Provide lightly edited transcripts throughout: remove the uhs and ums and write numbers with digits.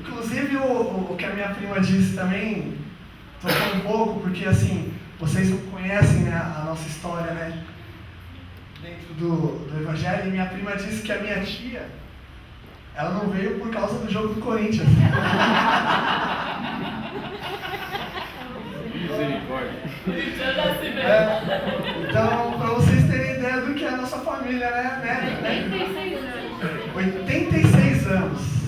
Inclusive o que a minha prima disse também, tocou um pouco, porque assim, vocês conhecem, né, a nossa história, né, dentro do Evangelho, e minha prima disse que a minha tia, ela não veio por causa do jogo do Corinthians. Misericórdia. Então, para vocês terem ideia do que é a nossa família, né? 86 anos. 86 anos.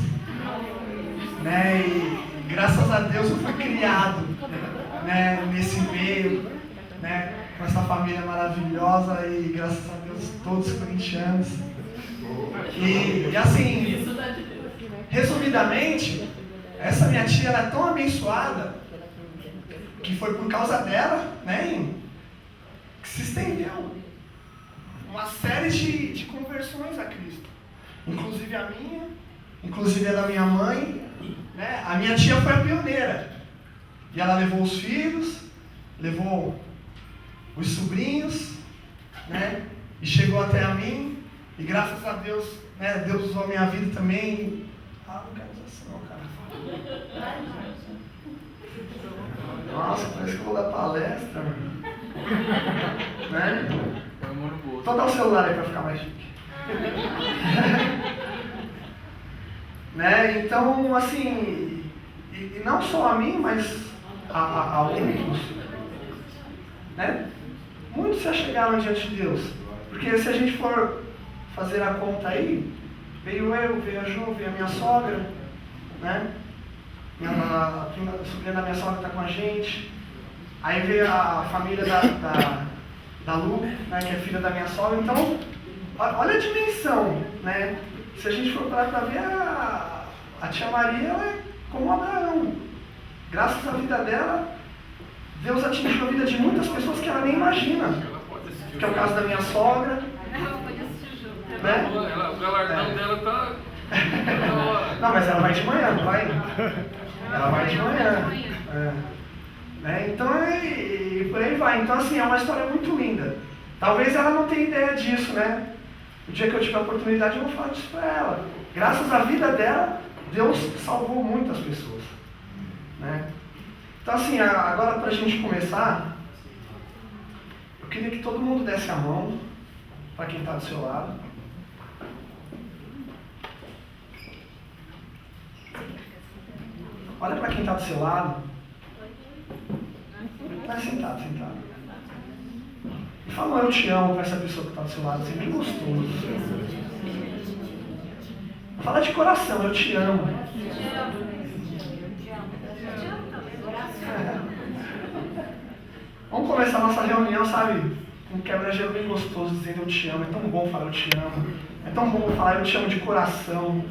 Né? E graças a Deus eu fui criado, né, nesse meio, né, com essa família maravilhosa e graças a Deus todos corintianos. E assim, resumidamente, essa minha tia era tão abençoada que foi por causa dela, né, que se estendeu uma série de conversões a Cristo, inclusive a minha, inclusive a da minha mãe, né? A minha tia foi a pioneira e ela levou os filhos, levou os sobrinhos, né, e chegou até a mim e graças a Deus, né, Deus usou a minha vida também. Não quero usar isso não, cara. Nossa, parece que eu vou dar palestra, mano. Né? Então dá o celular aí pra ficar mais chique. Né? Então, assim, e não só a mim, mas a outros, né? Muitos se achegaram diante de Deus. Porque se a gente for fazer a conta aí, veio eu, veio a Ju, veio a minha sogra, né? A sobrinha da minha sogra está com a gente. Aí veio a família da Lu, né, que é filha da minha sogra. Então, olha a dimensão, né? Se a gente for parar para ver, a tia Maria, ela é como Abraão. Graças à vida dela, Deus atingiu a vida de muitas pessoas que ela nem imagina. Que é o caso da minha sogra. Né? O galardão dela tá... Não, mas ela vai de manhã, não vai? Ela vai de manhã. Né? Então, e por aí vai. Então, assim, é uma história muito linda. Talvez ela não tenha ideia disso, né? O dia que eu tiver a oportunidade, eu vou falar disso para ela. Graças à vida dela, Deus salvou muitas pessoas. Né? Então, assim, agora para a gente começar, eu queria que todo mundo desse a mão para quem está do seu lado. Olha para quem está do seu lado. Vai sentado. E fala eu te amo para essa pessoa que está do seu lado, assim, bem gostoso. Fala de coração, eu te amo. Vamos começar a nossa reunião, sabe? Com um quebra-gelo bem gostoso, dizendo eu te amo. É tão bom falar eu te amo. É tão bom falar eu te amo de coração.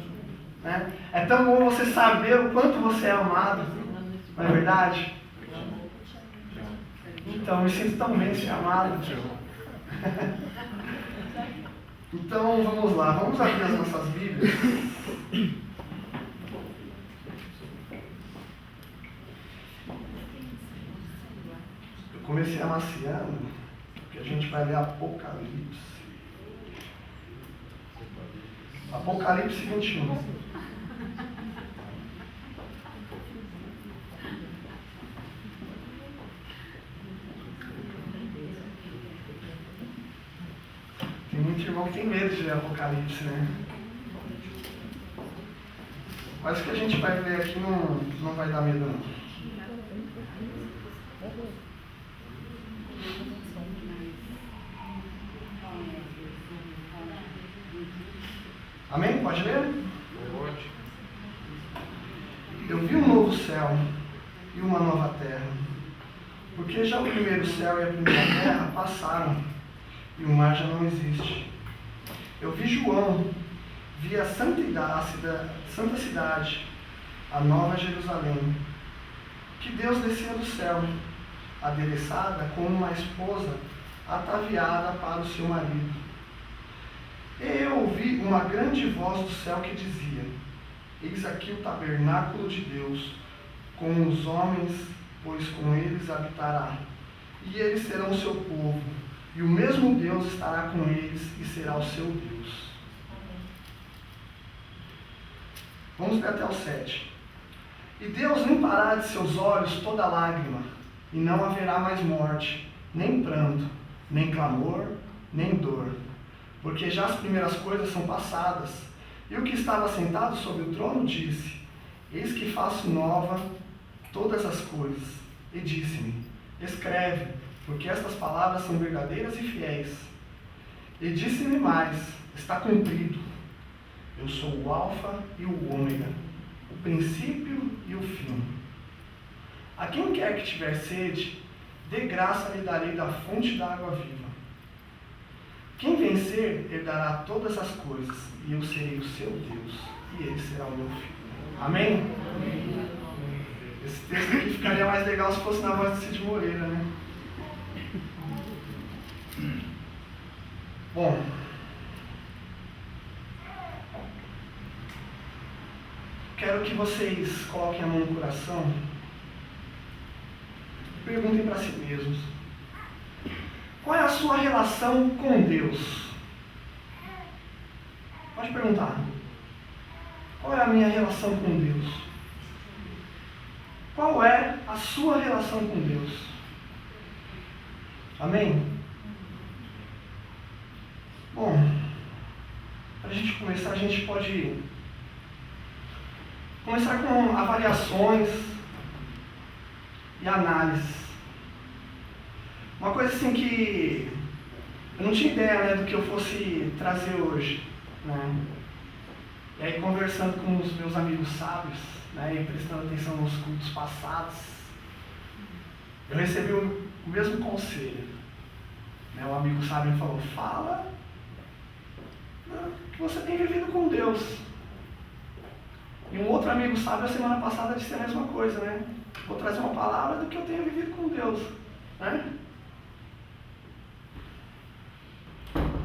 Né? É tão bom você saber o quanto você é amado. Não é verdade? Então, eu me sinto tão bem ser amado. Então, vamos lá. Vamos abrir as nossas Bíblias. Eu comecei amaciando, porque a gente vai ler Apocalipse. Apocalipse 21. Tem muito irmão que tem medo de ler Apocalipse, né? Mas o que a gente vai ler aqui não vai dar medo, não. Amém? Pode ler? Pode. Eu vi um novo céu e uma nova terra, porque já o primeiro céu e a primeira terra passaram, e o mar já não existe. Eu vi João, vi a santa cidade, a nova Jerusalém, que Deus descia do céu, adereçada como uma esposa ataviada para o seu marido. E eu ouvi uma grande voz do céu que dizia: eis aqui o tabernáculo de Deus com os homens, pois com eles habitará, e eles serão o seu povo, e o mesmo Deus estará com eles e será o seu Deus. Vamos ver até o 7. E Deus limpará de seus olhos toda lágrima, e não haverá mais morte, nem pranto, nem clamor, nem dor, porque já as primeiras coisas são passadas. E o que estava sentado sobre o trono disse: Eis que faço nova todas as coisas. E disse-me: Escreve, porque estas palavras são verdadeiras e fiéis. E disse-me mais: Está cumprido. Eu sou o Alfa e o Ômega, o princípio e o fim. A quem quer que tiver sede, de graça lhe darei da fonte da água viva. Quem vencer, herdará todas as coisas, e eu serei o seu Deus, e ele será o meu filho. Amém? Amém. Esse texto aqui ficaria mais legal se fosse na voz de Cid Moreira, né? Bom, quero que vocês coloquem a mão no coração e perguntem para si mesmos: qual é a sua relação com Deus? Pode perguntar. Qual é a minha relação com Deus? Qual é a sua relação com Deus? Amém? Bom, para a gente começar, a gente pode começar com avaliações e análises. Uma coisa assim que eu não tinha ideia, né, do que eu fosse trazer hoje, né? E aí, conversando com os meus amigos sábios, né, e prestando atenção nos cultos passados, eu recebi o mesmo conselho. Né? Um amigo sábio me falou: fala que você tem vivido com Deus. E um outro amigo sábio, a semana passada, disse a mesma coisa, né? Vou trazer uma palavra do que eu tenho vivido com Deus. Né?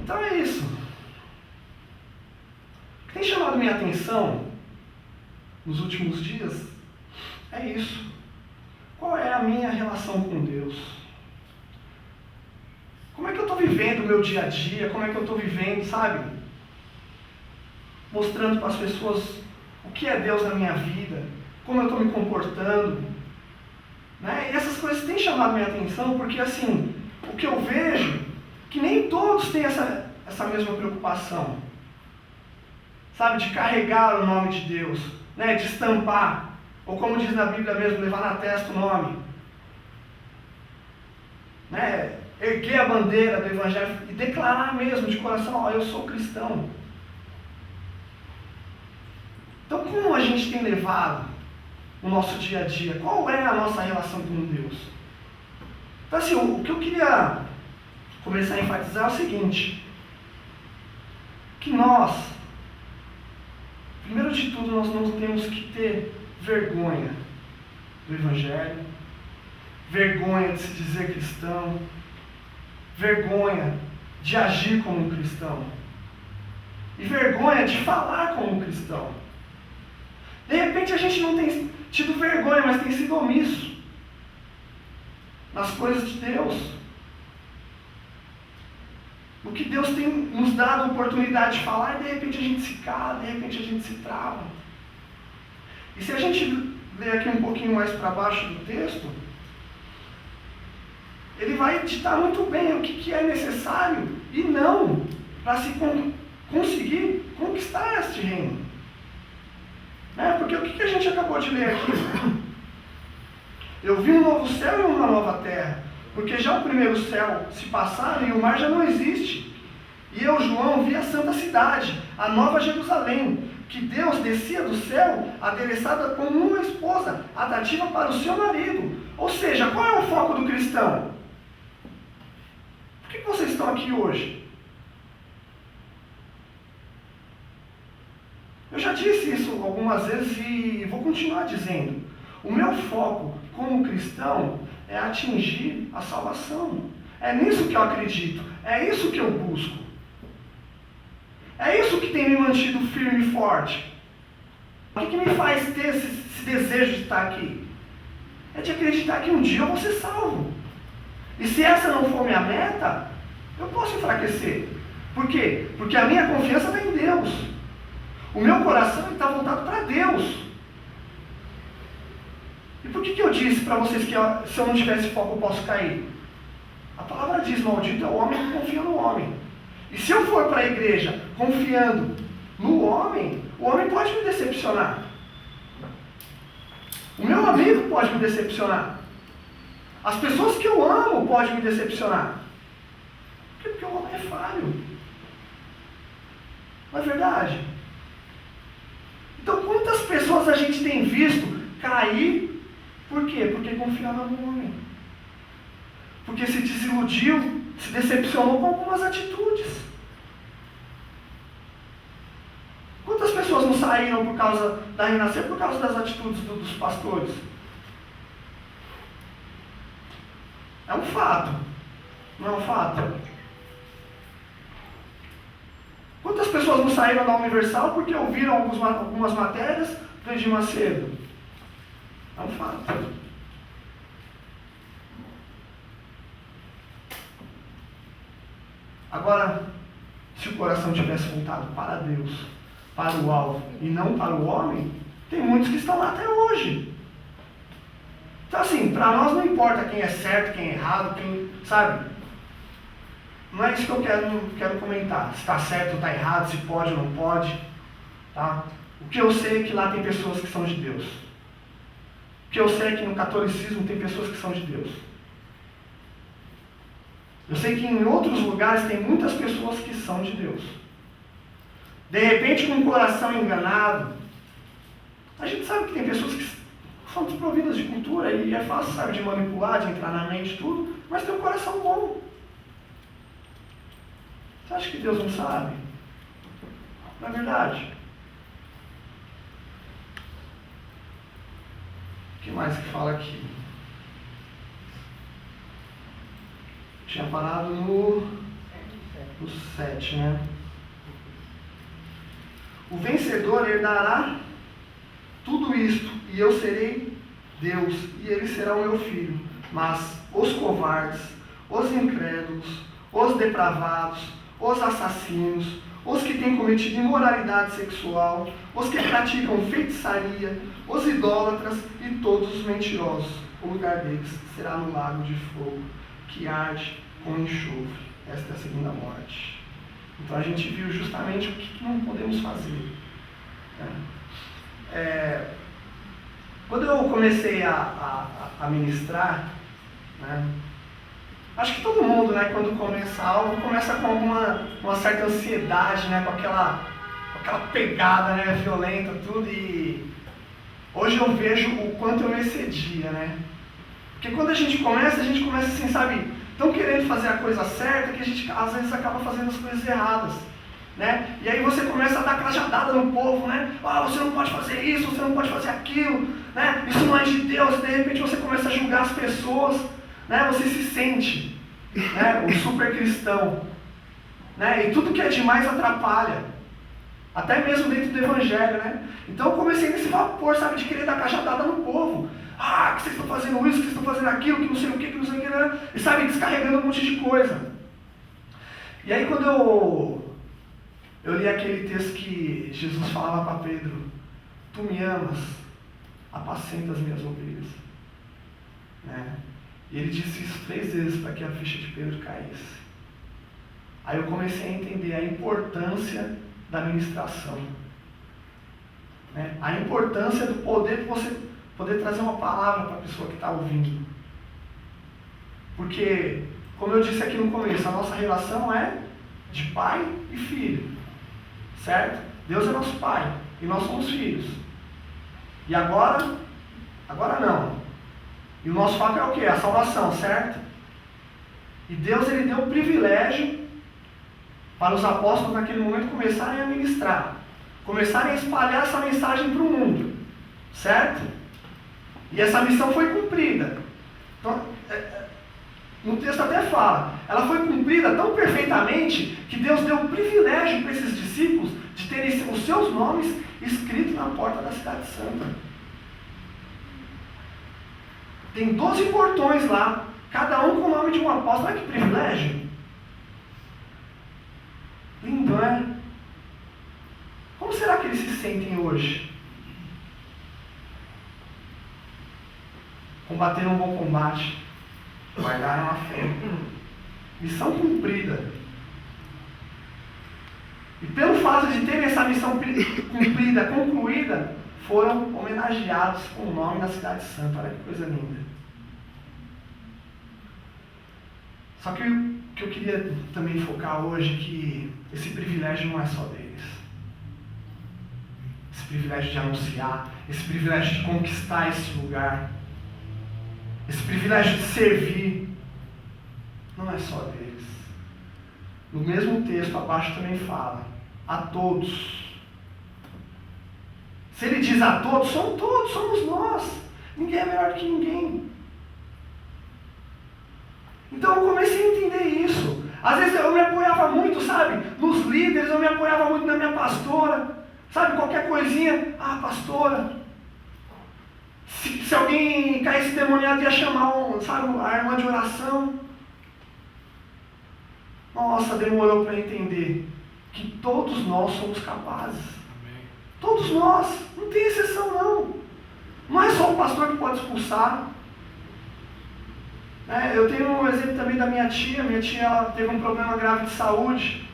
Então é isso. O que tem chamado minha atenção nos últimos dias é isso. Qual é a minha relação com Deus? Como é que eu estou vivendo o meu dia a dia? Como é que eu estou vivendo, sabe? Mostrando para as pessoas o que é Deus na minha vida, como eu estou me comportando. Né? E essas coisas têm chamado minha atenção porque, assim, o que eu vejo, que nem todos têm essa mesma preocupação. Sabe, de carregar o nome de Deus, né? De estampar, ou como diz na Bíblia mesmo, levar na testa o nome. Né? Erguer a bandeira do Evangelho e declarar mesmo de coração: ó, eu sou cristão. Então, como a gente tem levado o nosso dia a dia? Qual é a nossa relação com Deus? Então, assim, o que eu queria começar a enfatizar é o seguinte: que nós, primeiro de tudo, nós não temos que ter vergonha do Evangelho, vergonha de se dizer cristão, vergonha de agir como um cristão e vergonha de falar como um cristão. De repente a gente não tem tido vergonha, mas tem sido omisso nas coisas de Deus. O que Deus tem nos dado a oportunidade de falar, e de repente a gente se cala, de repente a gente se trava. E se a gente ler aqui um pouquinho mais para baixo do texto, ele vai ditar muito bem o que é necessário e não para se conseguir conquistar este reino. Porque o que a gente acabou de ler aqui? Eu vi um novo céu e uma nova terra, porque já o primeiro céu se passaram e o mar já não existe. E eu, João, vi a santa cidade, a nova Jerusalém, que Deus descia do céu, adereçada como uma esposa, atrativa para o seu marido. Ou seja, qual é o foco do cristão? Por que vocês estão aqui hoje? Eu já disse isso algumas vezes e vou continuar dizendo. O meu foco como cristão é atingir a salvação. É nisso que eu acredito. É isso que eu busco. É isso que tem me mantido firme e forte. O que me faz ter esse desejo de estar aqui? É de acreditar que um dia eu vou ser salvo. E se essa não for minha meta, eu posso enfraquecer. Por quê? Porque a minha confiança está em Deus. O meu coração está voltado para Deus. E por que eu disse para vocês que se eu não tivesse foco eu posso cair? A palavra diz, maldito é o homem que confia no homem. E se eu for para a igreja confiando no homem, o homem pode me decepcionar. O meu amigo pode me decepcionar. As pessoas que eu amo podem me decepcionar. Porque o homem é falho. Não é verdade? Então, quantas pessoas a gente tem visto cair? Por quê? Porque confiava no homem. Porque se desiludiu, se decepcionou com algumas atitudes. Quantas pessoas não saíram por causa da Renascer por causa das atitudes dos pastores? É um fato. Não é um fato? Quantas pessoas não saíram da Universal porque ouviram algumas matérias do Edir Macedo? É um fato. Agora, se o coração tivesse voltado para Deus, para o alvo e não para o homem, tem muitos que estão lá até hoje. Então assim, para nós não importa quem é certo, quem é errado, quem, sabe? Não é isso que eu quero comentar. Se está certo ou está errado, se pode ou não pode. Tá? O que eu sei é que lá tem pessoas que são de Deus. O que eu sei é que no catolicismo tem pessoas que são de Deus. Eu sei que em outros lugares tem muitas pessoas que são de Deus. De repente, com o coração enganado, a gente sabe que tem pessoas que são desprovidas de cultura e é fácil, sabe, de manipular, de entrar na mente, tudo, mas tem um coração bom. Você acha que Deus não sabe? Não é verdade? O que mais que fala aqui? Tinha parado no 7, né? O vencedor herdará tudo isto, e eu serei Deus, e ele será o meu filho. Mas os covardes, os incrédulos, os depravados, os assassinos, os que têm cometido imoralidade sexual, os que praticam feitiçaria, os idólatras e todos os mentirosos, o lugar deles será no lago de fogo, que arde com enxofre. Esta é a segunda morte. Então a gente viu justamente o que não podemos fazer. Quando eu comecei a ministrar, né, acho que todo mundo, né, quando começa algo, começa com uma certa ansiedade, né, com aquela pegada, né, violenta, tudo, e hoje eu vejo o quanto eu excedia, né? Porque quando a gente começa assim, sabe, tão querendo fazer a coisa certa que a gente às vezes acaba fazendo as coisas erradas, né? E aí você começa a dar cajadada no povo, né? Ah, você não pode fazer isso, você não pode fazer aquilo, né? Isso não é de Deus. De repente você começa a julgar as pessoas, né? Você se sente, né, um super cristão, né? E tudo que é demais atrapalha, até mesmo dentro do evangelho, né? Então eu comecei nesse vapor, sabe, de querer dar cajadada no povo. Ah, que vocês estão fazendo isso, que vocês estão fazendo aquilo, que não sei o que não sei o que, né? E sabe, descarregando um monte de coisa. E aí quando eu li aquele texto que Jesus falava para Pedro: tu me amas, apacenta as minhas ovelhas, né? E ele disse isso 3 vezes para que a ficha de Pedro caísse. Aí eu comecei a entender a importância da ministração, né? A importância do poder de você poder trazer uma palavra para a pessoa que está ouvindo. Porque, como eu disse aqui no começo, a nossa relação é de pai e filho, certo? Deus é nosso pai e nós somos filhos. E agora não. E o nosso foco é o quê? A salvação, certo? E Deus, ele deu o privilégio para os apóstolos naquele momento começarem a ministrar, começarem a espalhar essa mensagem para o mundo, certo? E essa missão foi cumprida. Então, no texto até fala, ela foi cumprida tão perfeitamente que Deus deu o privilégio para esses discípulos de terem os seus nomes escritos na porta da cidade santa. Tem 12 portões lá, cada um com o nome de um apóstolo. Olha que privilégio. Lindo, não é? Como será que eles se sentem hoje? combateram um bom combate, guardaram a fé. Missão cumprida. E pelo fato de terem essa missão cumprida, concluída, foram homenageados com o nome da cidade santa. Olha que coisa linda. Só que o que eu queria também focar hoje é que esse privilégio não é só deles. Esse privilégio de anunciar, esse privilégio de conquistar esse lugar, esse privilégio de servir, não é só deles. No mesmo texto abaixo também fala, a todos. Se ele diz a todos, são todos, somos nós. Ninguém é melhor que ninguém. Então eu comecei a entender isso. Às vezes eu me apoiava muito, sabe, nos líderes, eu me apoiava muito na minha pastora. Sabe, qualquer coisinha, pastora. Se alguém caísse demoniado, ia chamar a irmã de oração. Nossa, demorou para entender que todos nós somos capazes. Amém. Todos nós, não tem exceção não. Não é só o pastor que pode expulsar. Eu tenho um exemplo também da minha tia. Minha tia ela teve um problema grave de saúde.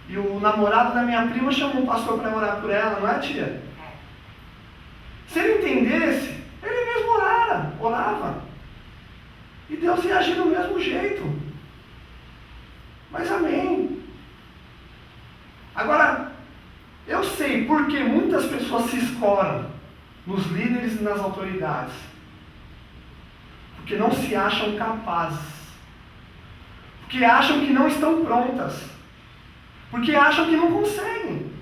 E o namorado da minha prima chamou um pastor para orar por ela, não é, tia? Se ele entendesse, ele mesmo orava. E Deus ia agir do mesmo jeito. Mas amém. Agora, eu sei porque muitas pessoas se escoram nos líderes e nas autoridades. Porque não se acham capazes. Porque acham que não estão prontas. Porque acham que não conseguem.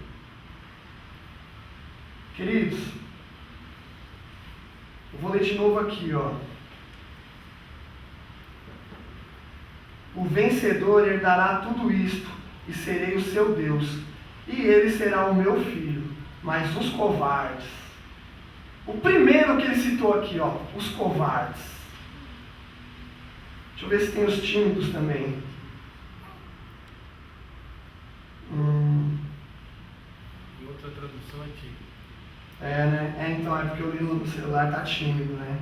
Queridos, eu vou ler de novo aqui, ó. O vencedor herdará tudo isto, e serei o seu Deus, e ele será o meu filho. Mas os covardes, o primeiro que ele citou aqui, ó, os covardes. Deixa eu ver se tem os tímidos também. Em outra tradução é tímido. Né? Então é porque eu li no celular, tá tímido, né?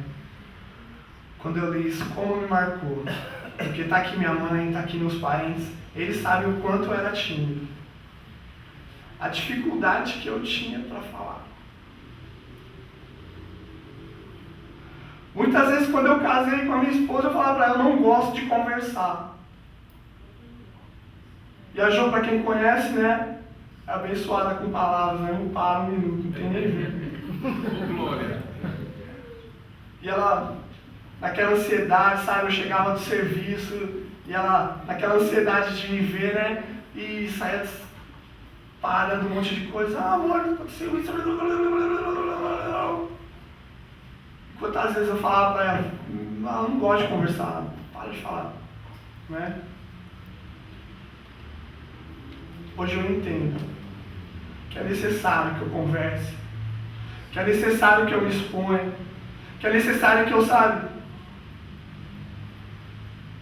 Quando eu li isso, como me marcou? Porque tá aqui minha mãe, tá aqui meus parentes, eles sabem o quanto eu era tímido. A dificuldade que eu tinha para falar. Muitas vezes quando eu casei com a minha esposa, eu falava para ela, eu não gosto de conversar. E a Jo, para quem conhece, né, é abençoada com palavras, né? Não para um minuto, não tem nem jeito. Glória. E ela, naquela ansiedade, sabe, eu chegava do serviço, e ela, naquela ansiedade de me ver, né, e saia parando um monte de coisa, amor, aconteceu isso. Quantas vezes eu falava para ela, não gosto de conversar, para de falar, né? Hoje eu entendo que é necessário que eu converse, que é necessário que eu me exponha, que é necessário que eu, sabe,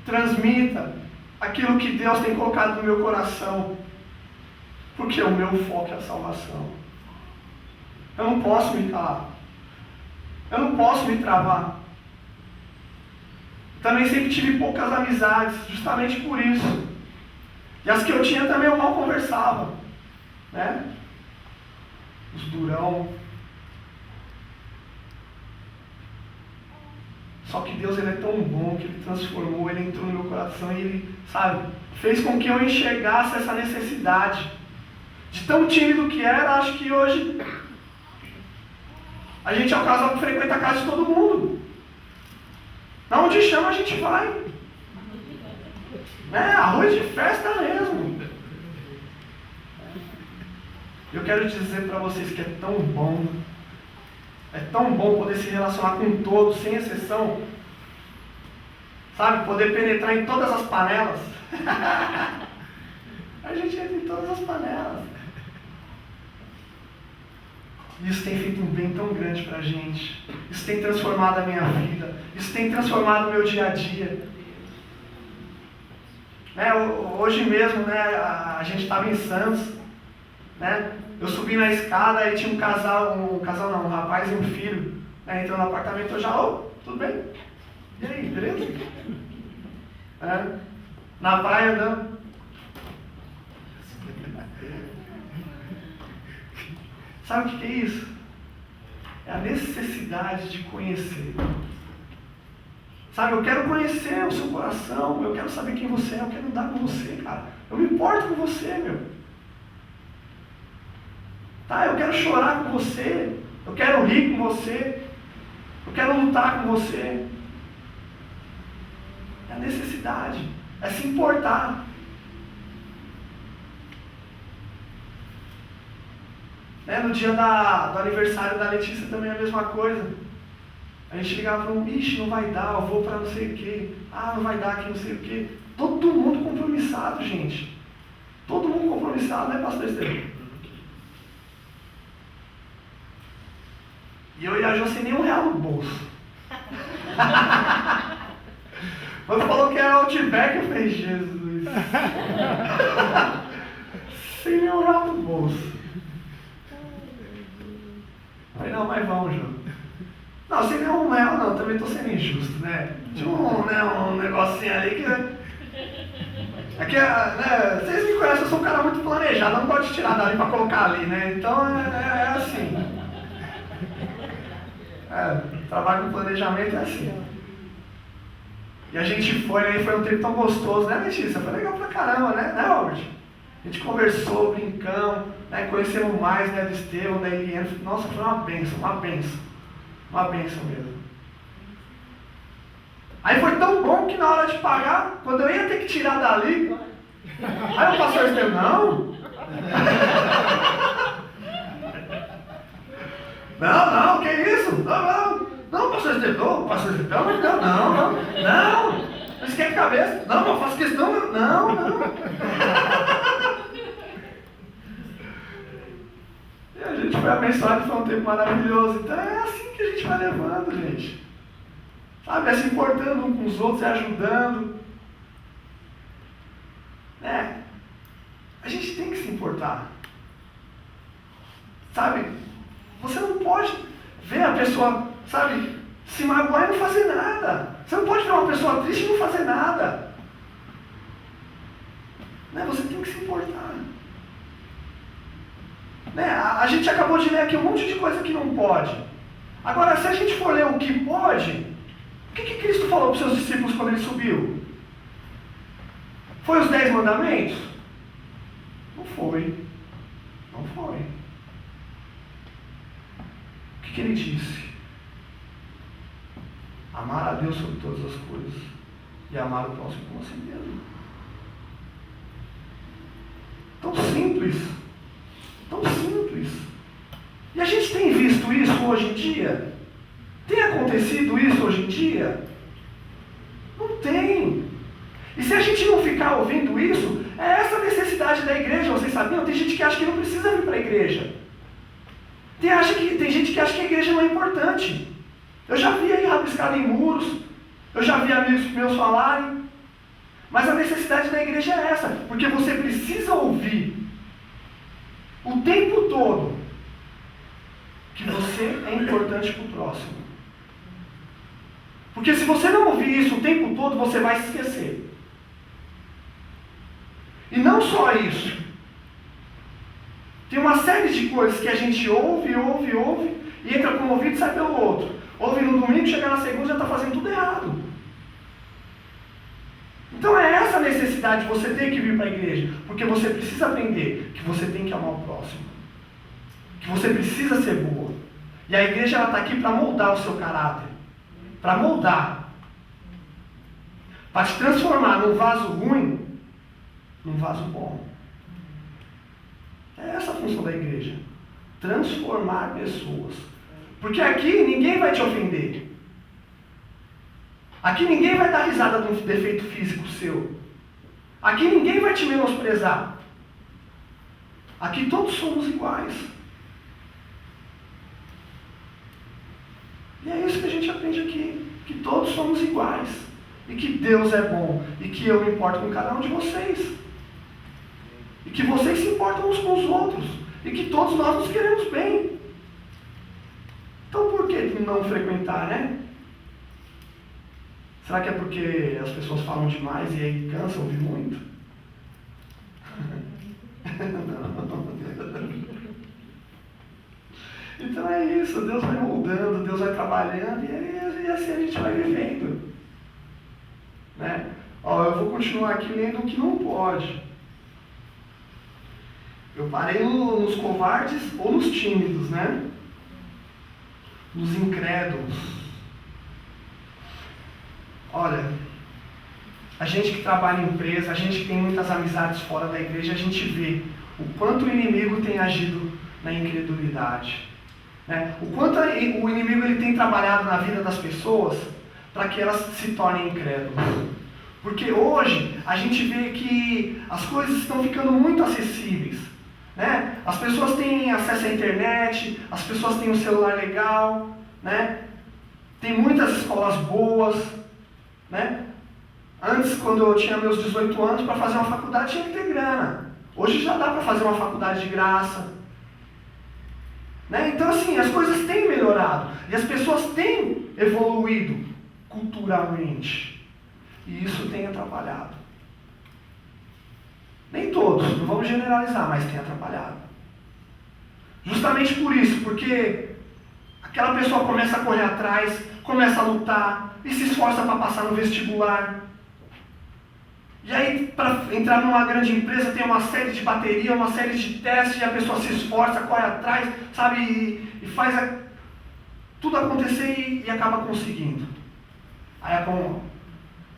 transmita aquilo que Deus tem colocado no meu coração, porque o meu foco é a salvação. Eu não posso me calar, eu não posso me travar. Também sempre tive poucas amizades, justamente por isso. E as que eu tinha também eu mal conversava, né? Os durão. Só que Deus, ele é tão bom que ele transformou, ele entrou no meu coração e ele, sabe, fez com que eu enxergasse essa necessidade. De tão tímido que era, acho que hoje a gente é o casal que frequenta a casa de todo mundo. Onde chama a gente vai. Arroz de festa mesmo. Eu quero dizer para vocês que é tão bom poder se relacionar com todos, sem exceção. Sabe, poder penetrar em todas as panelas. A gente entra em todas as panelas. Isso tem feito um bem tão grande para a gente. Isso tem transformado a minha vida. Isso tem transformado o meu dia a dia. Hoje mesmo, a gente estava em Santos. Eu subi na escada e tinha um rapaz e um filho Entrou no apartamento, eu já, tudo bem? E aí, beleza? Na praia andando. Sabe o que é isso? É a necessidade de conhecer. Sabe, eu quero conhecer o seu coração, eu quero saber quem você é, eu quero andar com você, cara. Eu me importo com você, meu. Tá, eu quero chorar com você, eu quero rir com você, eu quero lutar com você. É a necessidade, é se importar. No dia do aniversário da Letícia também é a mesma coisa. A gente ligava e falava, ixi, não vai dar, eu vou para não sei o quê. Não vai dar aqui não sei o quê. Todo mundo compromissado, gente. Todo mundo compromissado, né, pastor Estevam? E eu e a Jo sem nenhum real no bolso. Quando falou que era Outback, eu falei, Jesus. Sem nenhum real no bolso. Eu falei, não, mas vamos, Jo. Não, sem nenhum real não, também estou sendo injusto, né? Tinha um negocinho ali que... É que, né, vocês me conhecem, eu sou um cara muito planejado, eu não gosto de tirar dali para colocar ali, né? Então é assim. Trabalho com planejamento é assim. E a gente foi um tempo tão gostoso, né, Letícia? Foi legal pra caramba, né, Robert? A gente conversou, brincamos, né, conhecemos mais, né, do Estevam, da Eliane. Nossa, foi uma bênção, uma bênção. Uma bênção mesmo. Aí foi tão bom que na hora de pagar, quando eu ia ter que tirar dali, aí o pastor Estevam, não. Não, que isso? Não, pastor Estevam, não. Não esquece a cabeça. Não, eu faço questão, não. E a gente foi abençoado, foi um tempo maravilhoso. Então é assim que a gente vai levando, gente. Sabe, é se importando um com os outros, é ajudando. Né? A gente tem que se importar. Sabe, você não pode ver a pessoa, sabe, se magoar e não fazer nada. Você não pode ver uma pessoa triste e não fazer nada. Né? Você tem que se importar. Né? A gente acabou de ler aqui um monte de coisa que não pode. Agora, se a gente for ler o que pode, o que Cristo falou para os seus discípulos quando ele subiu? Foi os 10 mandamentos? Não foi. Não foi. O que ele disse? Amar a Deus sobre todas as coisas e amar o próximo como a si mesmo. Tão simples. Tão simples. E a gente tem visto isso hoje em dia? Tem acontecido isso hoje em dia? Não tem. E se a gente não ficar ouvindo isso, é essa necessidade da igreja, vocês sabiam? Tem gente que acha que não precisa vir para a igreja. Tem gente que acha que a igreja não é importante. Eu já vi aí rabiscado em muros, eu já vi amigos meus falarem, mas a necessidade da igreja é essa, porque você precisa ouvir o tempo todo que você é importante para o próximo. Porque se você não ouvir isso o tempo todo, você vai se esquecer. E não só isso. Tem uma série de coisas que a gente ouve, e entra com um ouvido e sai pelo outro. Ouve no domingo, chega na segunda e já está fazendo tudo errado. Então é essa a necessidade de você ter que vir para a igreja. Porque você precisa aprender que você tem que amar o próximo. Que você precisa ser boa. E a igreja está aqui para moldar o seu caráter. Para moldar. Para te transformar num vaso ruim, num vaso bom. É essa a função da igreja. Transformar pessoas. Porque aqui ninguém vai te ofender. Aqui ninguém vai dar risada de um defeito físico seu. Aqui ninguém vai te menosprezar. Aqui todos somos iguais. E é isso que a gente aprende aqui. Que todos somos iguais. E que Deus é bom. E que eu me importo com cada um de vocês. E que vocês se importam uns com os outros. E que todos nós nos queremos bem. Então por que não frequentar, né? Será que é porque as pessoas falam demais e aí cansa ouvir muito? Não. Então é isso, Deus vai moldando, Deus vai trabalhando e assim a gente vai vivendo. Né? Ó, eu vou continuar aqui lendo o que não pode. Eu parei nos covardes ou nos tímidos, né? Nos incrédulos. Olha, a gente que trabalha em empresa, a gente que tem muitas amizades fora da igreja, a gente vê o quanto o inimigo tem agido na incredulidade. Né? O quanto o inimigo ele tem trabalhado na vida das pessoas para que elas se tornem incrédulas. Porque hoje a gente vê que as coisas estão ficando muito acessíveis. Né? As pessoas têm acesso à internet, as pessoas têm um celular legal, né? Tem muitas escolas boas. Né? Antes, quando eu tinha meus 18 anos, para fazer uma faculdade tinha que ter grana. Hoje já dá para fazer uma faculdade de graça. Né? Então, assim, as coisas têm melhorado. E as pessoas têm evoluído culturalmente. E isso tem atrapalhado. Nem todos, não vamos generalizar, mas tem atrapalhado. Justamente por isso, porque aquela pessoa começa a correr atrás, começa a lutar e se esforça para passar no vestibular. E aí, para entrar numa grande empresa, tem uma série de bateria, uma série de testes, e a pessoa se esforça, corre atrás, sabe, e faz tudo acontecer e acaba conseguindo. Aí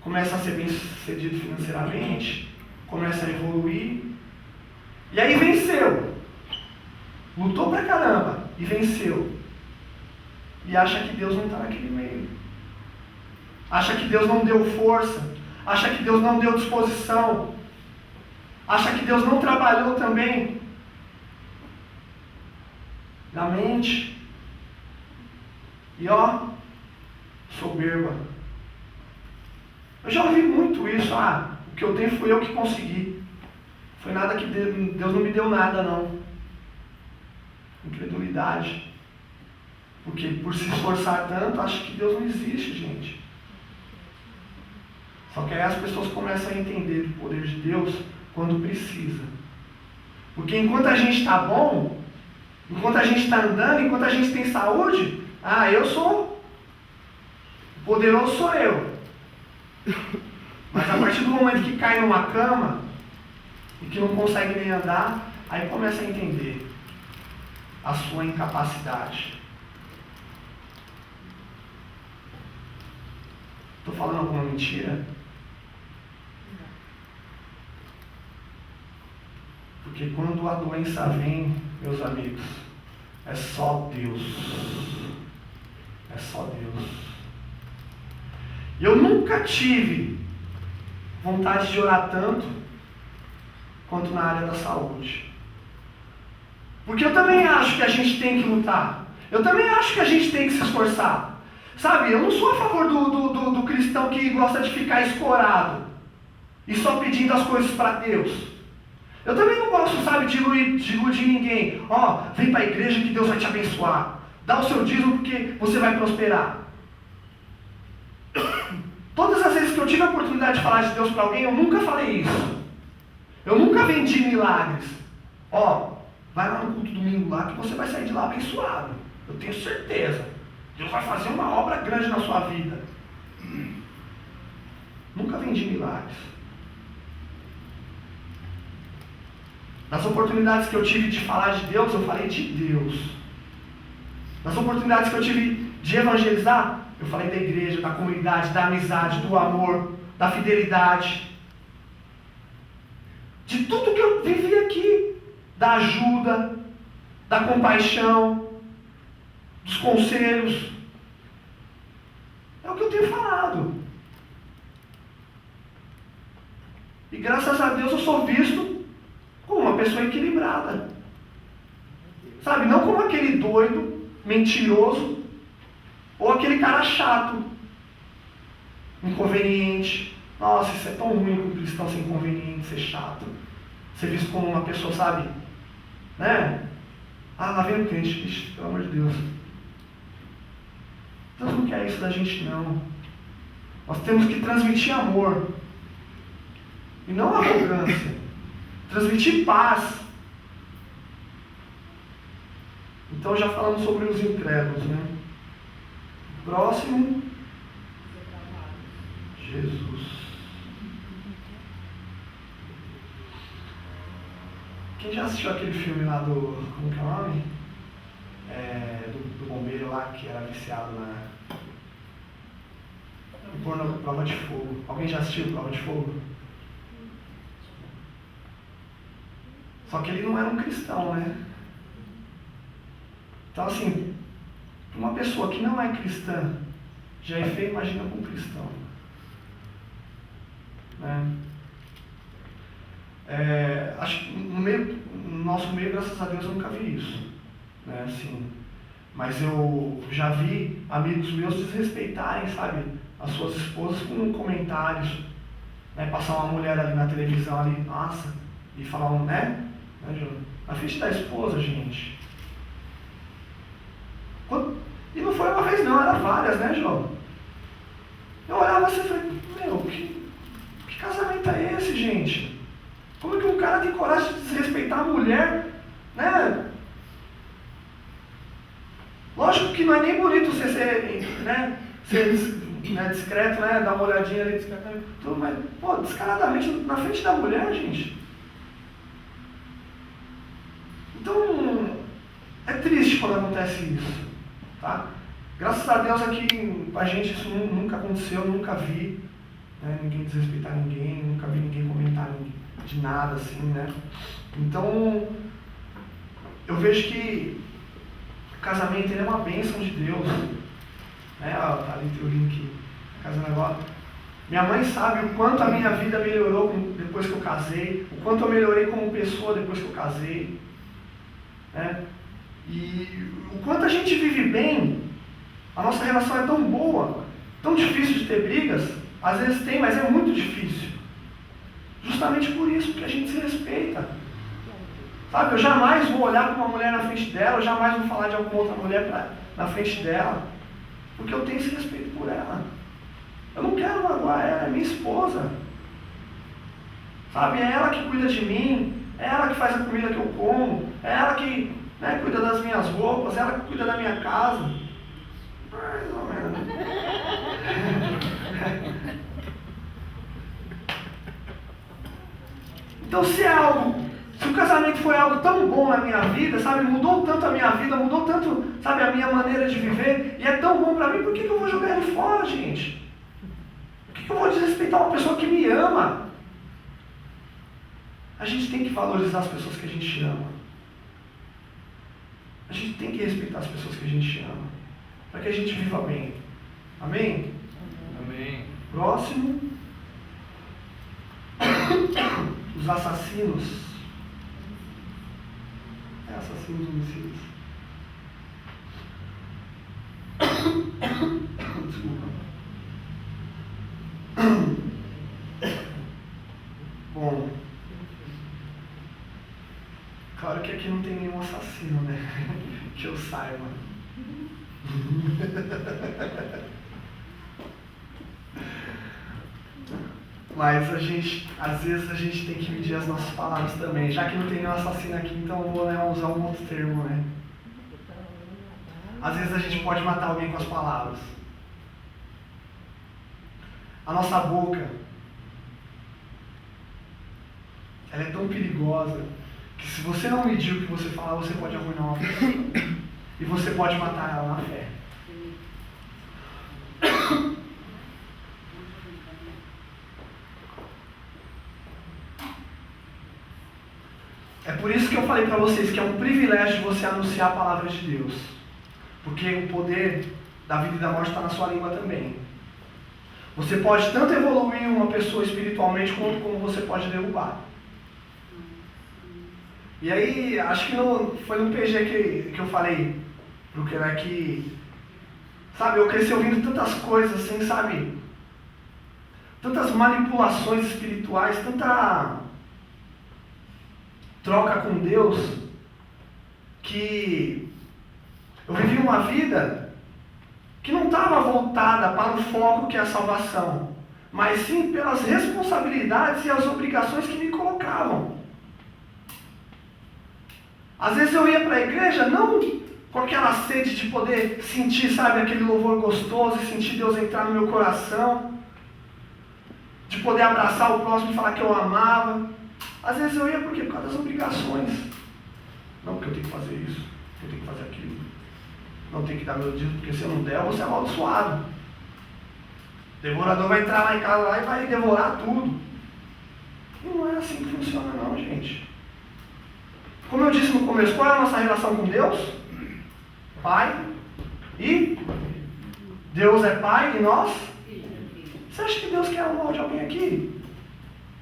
começa a ser bem sucedido financeiramente, começa a evoluir, e aí venceu. Lutou pra caramba e venceu. E acha que Deus não está naquele meio. Acha que Deus não deu força. Acha que Deus não deu disposição. Acha que Deus não trabalhou também na mente. E ó, soberba. Eu já ouvi muito isso. O que eu tenho fui eu que consegui. Foi nada que Deus não me deu nada, não. Incredulidade. Porque por se esforçar tanto, acha que Deus não existe, gente. Só que aí as pessoas começam a entender o poder de Deus quando precisa. Porque enquanto a gente está bom, enquanto a gente está andando, enquanto a gente tem saúde, eu sou. O poderoso sou eu. Mas a partir do momento que cai numa cama e que não consegue nem andar, aí começa a entender a sua incapacidade. Estou falando alguma mentira? Porque quando a doença vem, meus amigos, é só Deus. É só Deus. E eu nunca tive vontade de orar tanto quanto na área da saúde. Porque eu também acho que a gente tem que lutar. Eu também acho que a gente tem que se esforçar. Sabe, eu não sou a favor do cristão que gosta de ficar escorado e só pedindo as coisas para Deus. Eu também não gosto, sabe, de iludir ninguém. Vem para a igreja que Deus vai te abençoar. Dá o seu dízimo porque você vai prosperar. Todas as vezes que eu tive a oportunidade de falar de Deus para alguém, eu nunca falei isso. Eu nunca vendi milagres. Vai lá no culto domingo lá que você vai sair de lá abençoado. Eu tenho certeza. Deus vai fazer uma obra grande na sua vida. Nunca vendi milagres. Nas oportunidades que eu tive de falar de Deus, eu falei de Deus. Nas oportunidades que eu tive de evangelizar, eu falei da igreja, da comunidade, da amizade, do amor, da fidelidade. De tudo que eu vivi aqui. Da ajuda, da compaixão, dos conselhos. É o que eu tenho falado. E graças a Deus eu sou visto como uma pessoa equilibrada. Sabe, não como aquele doido, mentiroso, ou aquele cara chato, inconveniente. Nossa, isso é tão ruim com um cristão ser inconveniente, ser chato. Ser visto como uma pessoa, sabe, né? Lá vem o crente, pelo amor de Deus. Deus não quer isso da gente, não. Nós temos que transmitir amor. E não arrogância. Transmitir paz. Então já falamos sobre os incrédulos, né? Próximo. Jesus. Quem já assistiu aquele filme lá do... Como que é o nome? Do bombeiro lá que era viciado em Prova de Fogo. Alguém já assistiu Prova de Fogo? Só que ele não era um cristão, né? Então assim, uma pessoa que não é cristã já é feia, imagina com um cristão. Né? Acho que no nosso meio, graças a Deus, eu nunca vi isso. Né? Assim, mas eu já vi amigos meus desrespeitarem, sabe, as suas esposas com comentários. Né? Passar uma mulher ali na televisão, ali, nossa, e falar né, na frente da esposa, gente. E não foi uma vez não, era várias, né, João? Eu olhava assim e falei, meu, que casamento é esse, gente? Como é que um cara tem coragem de desrespeitar a mulher, né? Lógico que não é nem bonito você ser discreto, né? Dar uma olhadinha ali discretamente, tudo, mas, pô, descaradamente na frente da mulher, gente. Então, é triste quando acontece isso, tá? Graças a Deus aqui com a gente isso nunca aconteceu, nunca vi, né? Ninguém desrespeitar ninguém, nunca vi ninguém comentar de nada assim, né? Então, eu vejo que o casamento ele é uma bênção de Deus, né? Tá ali o link, casando agora. Minha mãe sabe o quanto a minha vida melhorou depois que eu casei, o quanto eu melhorei como pessoa depois que eu casei, né? E o quanto a gente vive bem, a nossa relação é tão boa, tão difícil de ter brigas, às vezes tem, mas é muito difícil. Justamente por isso, porque a gente se respeita. Sabe, eu jamais vou olhar para uma mulher na frente dela, eu jamais vou falar de alguma outra mulher na frente dela, porque eu tenho esse respeito por ela. Eu não quero magoar ela, é minha esposa. Sabe, é ela que cuida de mim, é ela que faz a comida que eu como, é ela que cuida das minhas roupas, é ela que cuida da minha casa. Mais ou menos. Então se o casamento foi algo tão bom na minha vida, sabe, mudou tanto a minha vida, mudou tanto, sabe, a minha maneira de viver, e é tão bom para mim, por que eu vou jogar ele fora, gente? Por que eu vou desrespeitar uma pessoa que me ama? A gente tem que valorizar as pessoas que a gente ama. A gente tem que respeitar as pessoas que a gente ama, para que a gente viva bem. Amém? Amém. Próximo. Os assassinos. Assassinos homicidas. Desculpa. Bom, claro que aqui não tem nenhum assassino, né? Que eu saiba. Mas às vezes a gente tem que medir as nossas palavras também. Já que não tem nenhum assassino aqui, então eu vou usar um outro termo, né? Às vezes a gente pode matar alguém com as palavras. A nossa boca, ela é tão perigosa que se você não medir o que você falar, você pode arruinar uma pessoa. E você pode matar ela na fé. É por isso que eu falei para vocês que é um privilégio você anunciar a palavra de Deus. Porque o poder da vida e da morte está na sua língua também. Você pode tanto evoluir uma pessoa espiritualmente, quanto como você pode derrubar. E aí, acho que foi no PG que eu falei pro que era que, sabe, eu cresci ouvindo tantas coisas assim, sabe? Tantas manipulações espirituais, tanta troca com Deus, que eu vivi uma vida que não estava voltada para o foco que é a salvação, mas sim pelas responsabilidades e as obrigações que me colocavam. Às vezes eu ia para a igreja não com aquela sede de poder sentir, sabe, aquele louvor gostoso e sentir Deus entrar no meu coração, de poder abraçar o próximo e falar que eu amava. Às vezes eu ia por quê? Por causa das obrigações. Não, porque eu tenho que fazer isso, porque eu tenho que fazer aquilo. Não tenho que dar meu dízimo, porque se eu não der, eu vou ser amaldiçoado. O devorador vai entrar lá em casa lá e vai devorar tudo. E não é assim que funciona não, gente. Como eu disse no começo, qual é a nossa relação com Deus? Pai e Deus é Pai e nós? Você acha que Deus quer o mal de alguém aqui?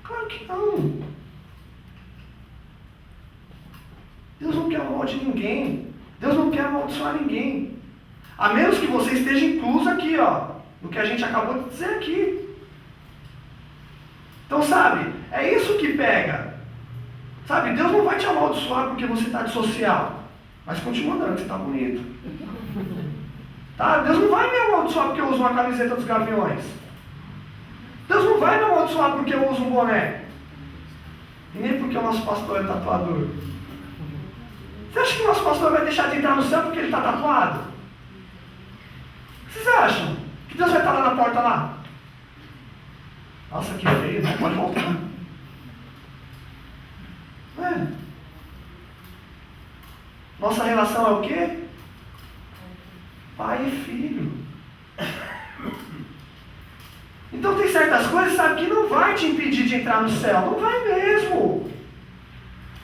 Claro que não. Deus não quer o mal de ninguém. Deus não quer amaldiçoar ninguém. A menos que você esteja incluso aqui, no que a gente acabou de dizer aqui. Então, sabe, é isso que pega. Sabe, Deus não vai te amaldiçoar porque você está de social. Mas continua andando, que você está bonito. Tá? Deus não vai me amaldiçoar porque eu uso uma camiseta dos Gaviões. Deus não vai me amaldiçoar porque eu uso um boné. E nem porque o nosso pastor é tatuador. Você acha que o nosso pastor vai deixar de entrar no céu porque ele está tatuado? O que vocês acham? Que Deus vai estar lá na porta lá? Nossa, que feio, né? Pode voltar. Nossa relação é o quê? Pai e filho. Então tem certas coisas, sabe, que não vai te impedir de entrar no céu. Não vai mesmo.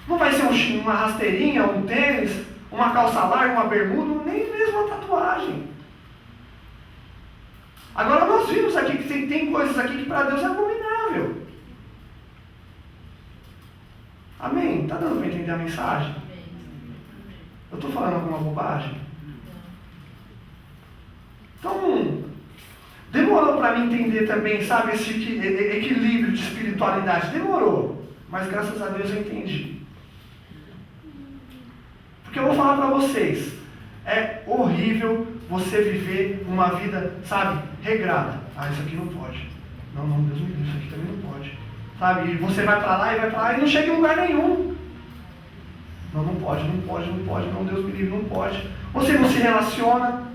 Não vai ser uma rasteirinha, um tênis, uma calça larga, uma bermuda, nem mesmo uma tatuagem. Agora nós vimos aqui que tem coisas aqui que para Deus é abominável. Amém? Está dando para entender a mensagem? Eu estou falando alguma bobagem? Então, demorou para mim entender também, sabe, esse equilíbrio de espiritualidade. Demorou. Mas graças a Deus eu entendi. Porque eu vou falar para vocês, é horrível você viver uma vida, sabe, regrada. Isso aqui não pode. Não, Deus me livre, isso aqui também não pode. Sabe, e você vai para lá e não chega em lugar nenhum. Não pode, não, Deus me livre, não pode. Você não se relaciona.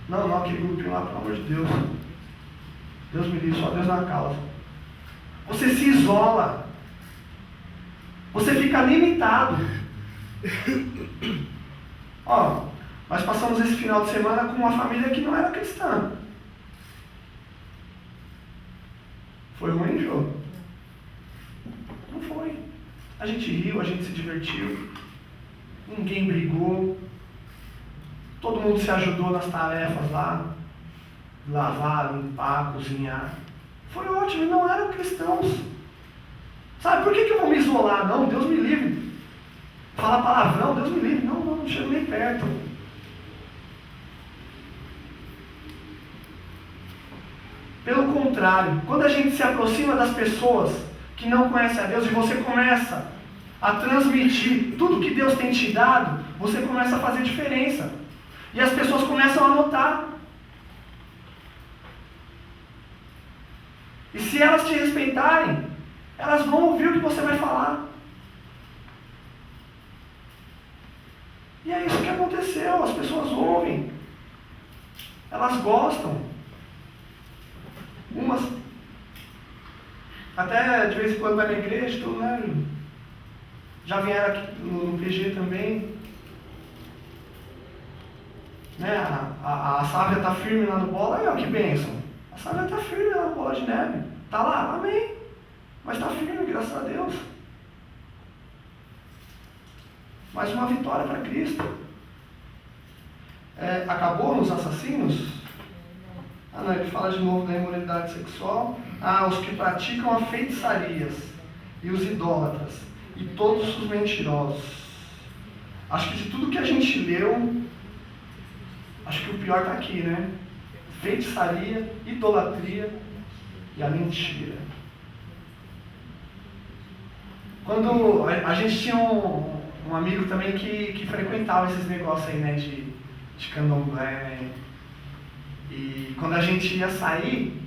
Não, aquele grupinho lá, pelo amor de Deus. Deus me livre, só Deus na causa. Você se isola. Você fica limitado. Nós passamos esse final de semana com uma família que não era cristã. Foi ruim, Jô? Não foi. A gente riu, a gente se divertiu. Ninguém brigou. Todo mundo se ajudou nas tarefas lá. Lavar, limpar, cozinhar. Foi ótimo, e não eram cristãos. Sabe, por que eu vou me isolar? Não, Deus me livre. Falar palavrão, Deus me livre. Não chego nem perto. Pelo contrário, quando a gente se aproxima das pessoas que não conhecem a Deus e você começa a transmitir tudo que Deus tem te dado, você começa a fazer diferença. E as pessoas começam a notar. E se elas te respeitarem, elas vão ouvir o que você vai falar. E é isso que aconteceu. As pessoas ouvem. Elas gostam. Umas até de vez em quando vai na igreja, tudo, né? Já vieram aqui no PG também. Né? A Sávia está firme lá no bola. Aí, ó, que bênção. A Sávia está firme lá no bola de neve. Está lá, amém. Mas está firme, graças a Deus. Mais uma vitória para Cristo. Acabou nos assassinos? Não, ele fala de novo da imoralidade sexual. Os que praticam a feitiçarias, e os idólatras, e todos os mentirosos. Acho que de tudo que a gente leu, acho que o pior está aqui, né? Feitiçaria, idolatria e a mentira. Quando a gente tinha um amigo também que frequentava esses negócios aí, né? De de candomblé. E quando a gente ia sair,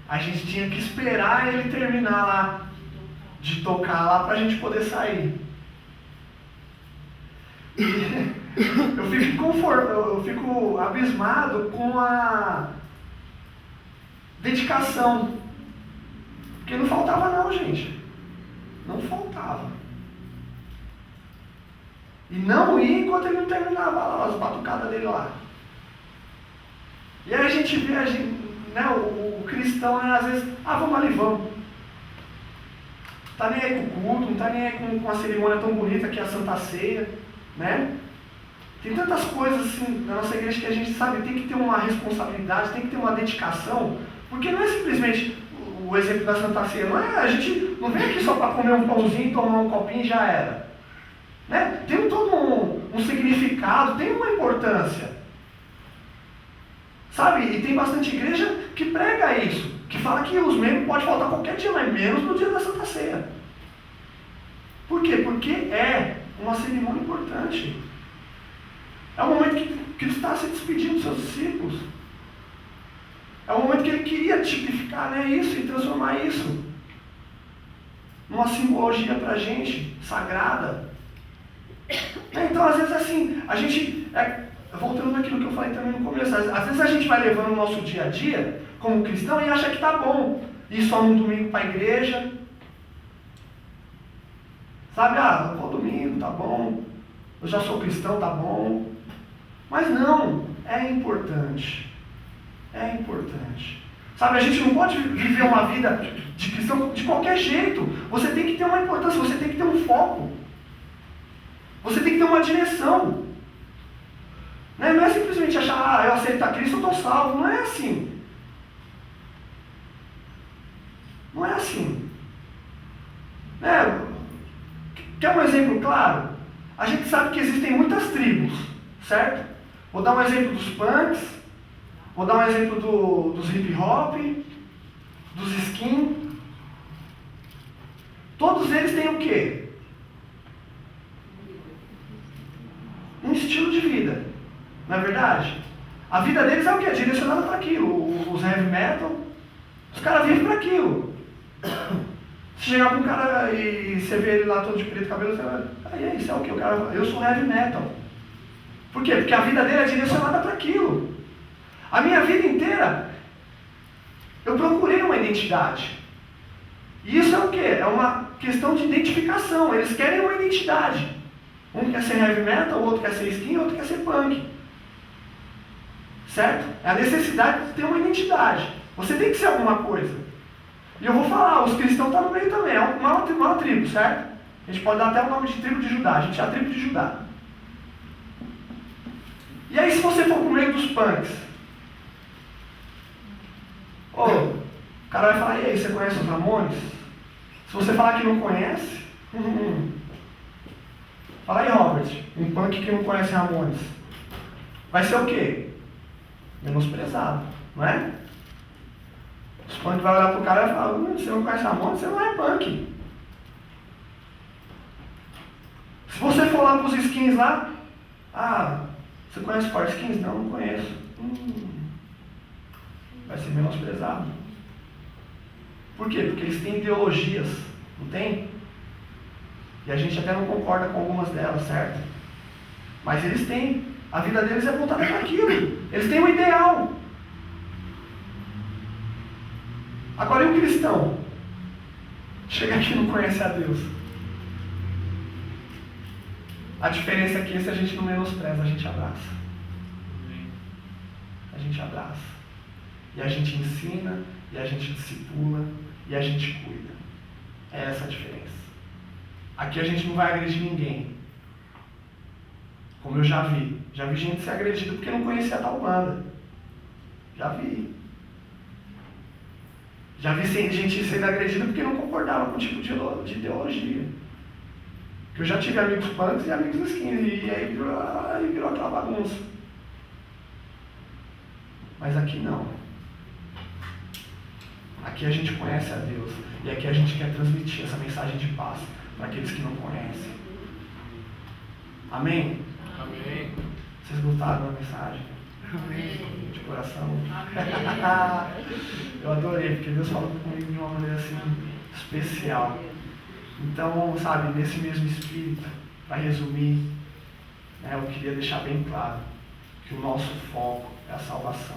a gente tinha que esperar ele terminar lá, de tocar lá, pra gente poder sair. E eu fico abismado com a dedicação. Porque não faltava não, gente. Não faltava. E não ia enquanto ele não terminava lá, as batucadas dele lá. E aí a gente vê, né, o cristão, né, às vezes, vamos ali, vamos. Tá nem aí com o culto, não tá nem aí com a cerimônia tão bonita que é a Santa Ceia, né? Tem tantas coisas assim na nossa igreja que a gente sabe, tem que ter uma responsabilidade, tem que ter uma dedicação, porque não é simplesmente o exemplo da Santa Ceia, não é, a gente não vem aqui só para comer um pãozinho, tomar um copinho e já era. Né? Tem todo um significado, tem uma importância. Sabe? E tem bastante igreja que prega isso, que fala que os membros podem faltar qualquer dia, mas menos no dia da Santa Ceia. Por quê? Porque é uma cerimônia importante. É o momento que Cristo está se despedindo dos seus discípulos. É o momento que ele queria tipificar, né, isso e transformar isso numa simbologia para a gente, sagrada. Então, às vezes, assim, a gente, voltando naquilo que eu falei também no começo, às vezes a gente vai levando o nosso dia a dia como cristão e acha que tá bom ir só no domingo para a igreja. Sabe, eu vou domingo, tá bom. Eu já sou cristão, tá bom. Mas não, é importante. É importante. Sabe, a gente não pode viver uma vida de cristão de qualquer jeito. Você tem que ter uma importância, você tem que ter um foco. Você tem que ter uma direção. Não é simplesmente achar, eu aceito a Cristo, eu estou salvo. Não é assim. Não é assim. Quer um exemplo claro? A gente sabe que existem muitas tribos, certo? Vou dar um exemplo dos punks, vou dar um exemplo dos hip hop, dos skin. Todos eles têm o quê? Um estilo de vida, não é verdade? A vida deles é o quê? Direcionada para aquilo. Os heavy metal, os caras vivem para aquilo. Se chegar para um cara e você vê ele lá todo de preto cabelo, você vai, isso é o quê? Eu sou heavy metal. Por quê? Porque a vida dele é direcionada para aquilo. A minha vida inteira, eu procurei uma identidade. E isso é o quê? É uma questão de identificação. Eles querem uma identidade. Um quer ser heavy metal, o outro quer ser skin, o outro quer ser punk. Certo? É a necessidade de ter uma identidade. Você tem que ser alguma coisa. E eu vou falar, os cristãos estão no meio também. É uma tribo, certo? A gente pode dar até o nome de tribo de Judá. A gente é a tribo de Judá. E aí, se você for pro meio dos punks, o cara vai falar, e aí, você conhece os Ramones? Se você falar que não conhece, fala aí, Robert, um punk que não conhece Ramones. Vai ser o quê? Menosprezado, não é? Os punk vai olhar pro cara e falar, você não conhece Ramones, você não é punk. Se você for lá pros skins lá, você conhece Core Skins? Não, não conheço. Vai ser menosprezado. Por quê? Porque eles têm ideologias, não tem? E a gente até não concorda com algumas delas, certo? Mas eles têm. A vida deles é voltada para aquilo. Eles têm um ideal. Agora, e o cristão? Chega aqui e não conhece a Deus. A diferença aqui é se a gente não menospreza, a gente abraça. A gente abraça. E a gente ensina, e a gente discipula, e a gente cuida. É essa a diferença. Aqui a gente não vai agredir ninguém. Como eu já vi. Já vi gente ser agredida porque não conhecia a tal banda. Já vi. Já vi gente sendo agredida porque não concordava com o tipo de ideologia. Eu já tive amigos punks e amigos skins, e aí virou aquela bagunça. Mas aqui não. Aqui a gente conhece a Deus, e aqui a gente quer transmitir essa mensagem de paz para aqueles que não conhecem. Amém? Amém. Vocês gostaram da mensagem? De coração? Eu adorei, porque Deus falou comigo de uma maneira assim especial. Então, sabe, nesse mesmo espírito, para resumir, né, eu queria deixar bem claro que o nosso foco é a salvação.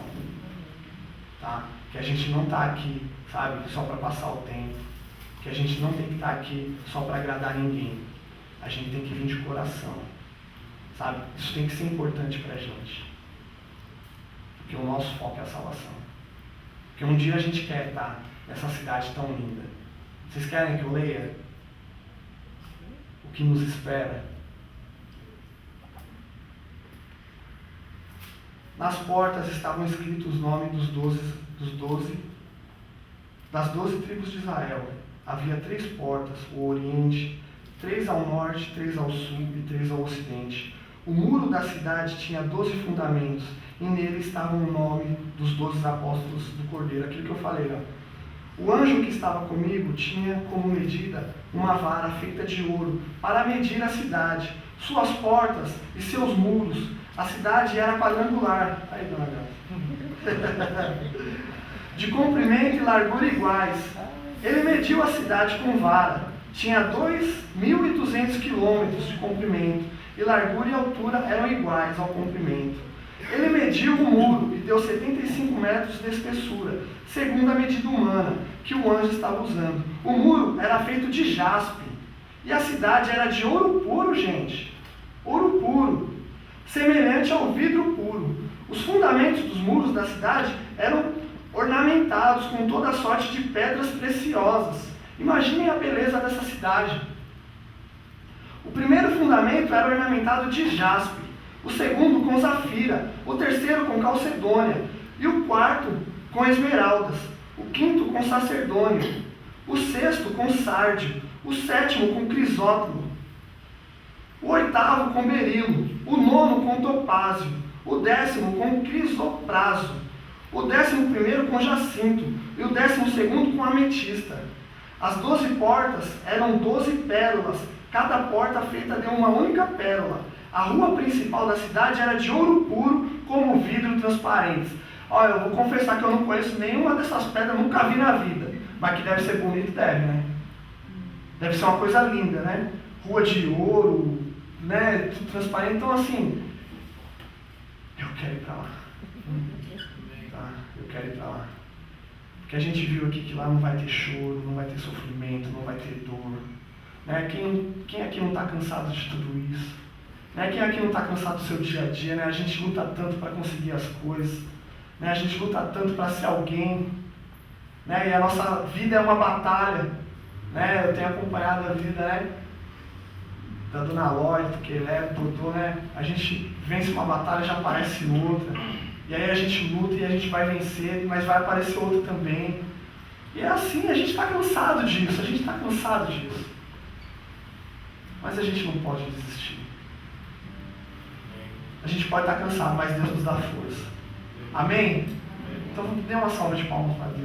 Tá? Que a gente não está aqui, sabe, só para passar o tempo. Que a gente não tem que estar aqui só para agradar ninguém. A gente tem que vir de coração. Sabe? Isso tem que ser importante para a gente. Porque o nosso foco é a salvação. Porque um dia a gente quer estar nessa cidade tão linda. Vocês querem que eu leia o que nos espera? Nas portas estavam escritos os nomes das 12 tribos de Israel. Havia 3 portas, o oriente, 3 ao norte, 3 ao sul e 3 ao ocidente. O muro da cidade tinha 12 fundamentos, e nele estava o nome dos 12 apóstolos do Cordeiro, aquilo que eu falei, ó. O anjo que estava comigo tinha como medida uma vara feita de ouro para medir a cidade, suas portas e seus muros. A cidade era quadrangular. Aí, dona Graça. De comprimento e largura iguais. Ele mediu a cidade com vara. Tinha 2.200 quilômetros de comprimento, e largura e altura eram iguais ao comprimento. Ele mediu o muro e deu 75 metros de espessura, segundo a medida humana que o anjo estava usando. O muro era feito de jaspe, e a cidade era de ouro puro, gente. Ouro puro, semelhante ao vidro puro. Os fundamentos dos muros da cidade eram ornamentados com toda sorte de pedras preciosas. Imaginem a beleza dessa cidade. O primeiro fundamento era ornamentado de jaspe, o segundo com zafira, o terceiro com calcedônia, e o quarto com esmeraldas, o quinto com sacerdônio, o sexto com sárdio, o sétimo com crisópilo, o oitavo com berilo, o nono com topázio, o 10º com crisopraso, o 11º com jacinto e o 12º com ametista. As 12 portas eram 12 pérolas, cada porta feita de uma única pérola. A rua principal da cidade era de ouro puro, como vidro transparente. Olha, eu vou confessar que eu não conheço nenhuma dessas pedras, nunca vi na vida. Mas que deve ser bonito, deve, né? Deve ser uma coisa linda, né? Rua de ouro, né? Tudo transparente. Então, assim, eu quero ir para lá. Tá? Eu quero ir para lá. Porque a gente viu aqui que lá não vai ter choro, não vai ter sofrimento, não vai ter dor. Né? Quem aqui não está cansado de tudo isso? Né? Quem aqui não está cansado do seu dia a dia? Né? A gente luta tanto para conseguir as coisas. Né? A gente luta tanto para ser alguém. Né? E a nossa vida é uma batalha. Né? Eu tenho acompanhado a vida, né, da Dona Lóia, do Quelé, do Dodô, né? A gente vence uma batalha e já aparece outra. E aí a gente luta e a gente vai vencer, mas vai aparecer outra também. E é assim, a gente está cansado disso, a gente está cansado disso. Mas a gente não pode desistir. A gente pode estar cansado, mas Deus nos dá força. Amém? Então dê uma salva de palmas para Deus.